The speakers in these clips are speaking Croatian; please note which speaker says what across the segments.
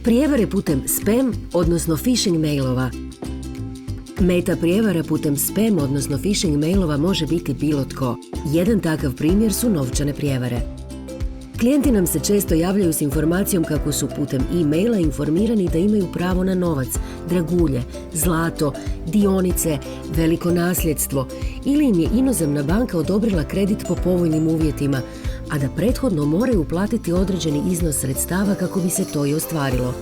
Speaker 1: Prijevare putem spam, odnosno phishing mailova. Meta prijevara putem spam, odnosno phishing mailova može biti bilo tko. Jedan takav primjer su novčane prijevare. Klijenti nam se često javljaju s informacijom kako su putem e-maila informirani da imaju pravo na novac, dragulje, zlato, dionice, veliko nasljedstvo ili im je inozemna banka odobrila kredit po povoljnim uvjetima, a da prethodno moraju platiti određeni iznos sredstava kako bi se to i ostvarilo.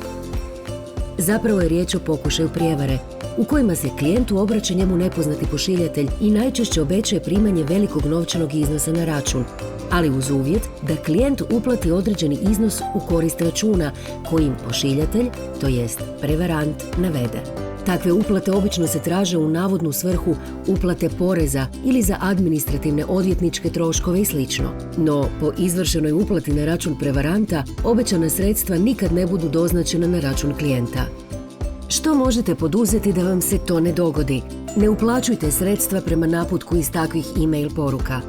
Speaker 1: Zapravo je riječ o pokušaju prijevare, u kojima se klijentu obraća njemu nepoznati pošiljatelj i najčešće obećaje primanje velikog novčanog iznosa na račun, ali uz uvjet da klijent uplati određeni iznos u korist računa kojim pošiljatelj, to jest prevarant, navede. Takve uplate obično se traže u navodnu svrhu uplate poreza ili za administrativne odvjetničke troškove i sl. No, po izvršenoj uplati na račun prevaranta, obećana sredstva nikad ne budu doznačena na račun klijenta. Što možete poduzeti da vam se to ne dogodi? Ne uplaćujte sredstva prema naputku iz takvih e-mail poruka.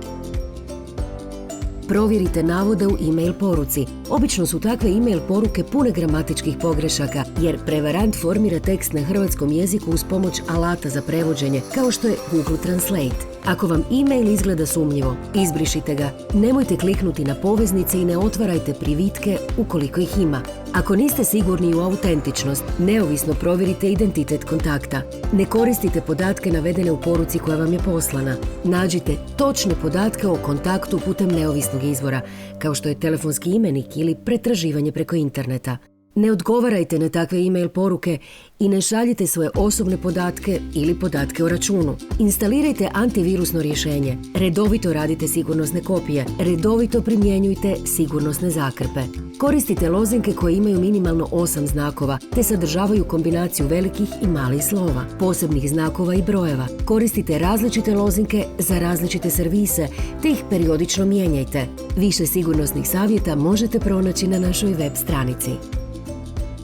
Speaker 1: Provjerite navode u e-mail poruci. Obično su takve e-mail poruke pune gramatičkih pogrešaka, jer prevarant formira tekst na hrvatskom jeziku uz pomoć alata za prevođenje, kao što je Google Translate. Ako vam e-mail izgleda sumnjivo, izbrišite ga. Nemojte kliknuti na poveznice i ne otvarajte privitke ukoliko ih ima. Ako niste sigurni u autentičnost, neovisno provjerite identitet kontakta. Ne koristite podatke navedene u poruci koja vam je poslana. Nađite točne podatke o kontaktu putem neovisnog izvora, kao što je telefonski imenik ili pretraživanje preko interneta. Ne odgovarajte na takve e-mail poruke i ne šaljite svoje osobne podatke ili podatke o računu. Instalirajte antivirusno rješenje. Redovito radite sigurnosne kopije. Redovito primjenjujte sigurnosne zakrpe. Koristite lozinke koje imaju minimalno 8 znakova te sadržavaju kombinaciju velikih i malih slova, posebnih znakova i brojeva. Koristite različite lozinke za različite servise te ih periodično mijenjajte. Više sigurnosnih savjeta možete pronaći na našoj web stranici.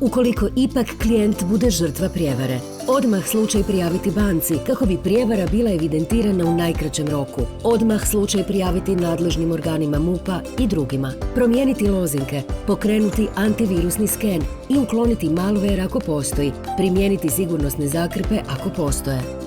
Speaker 1: Ukoliko ipak klijent bude žrtva prijevare, odmah slučaj prijaviti banci kako bi prijevara bila evidentirana u najkraćem roku. Odmah slučaj prijaviti nadležnim organima MUP-a i drugima. Promijeniti lozinke, pokrenuti antivirusni sken i ukloniti malware ako postoji. Primijeniti sigurnosne zakrpe ako postoje.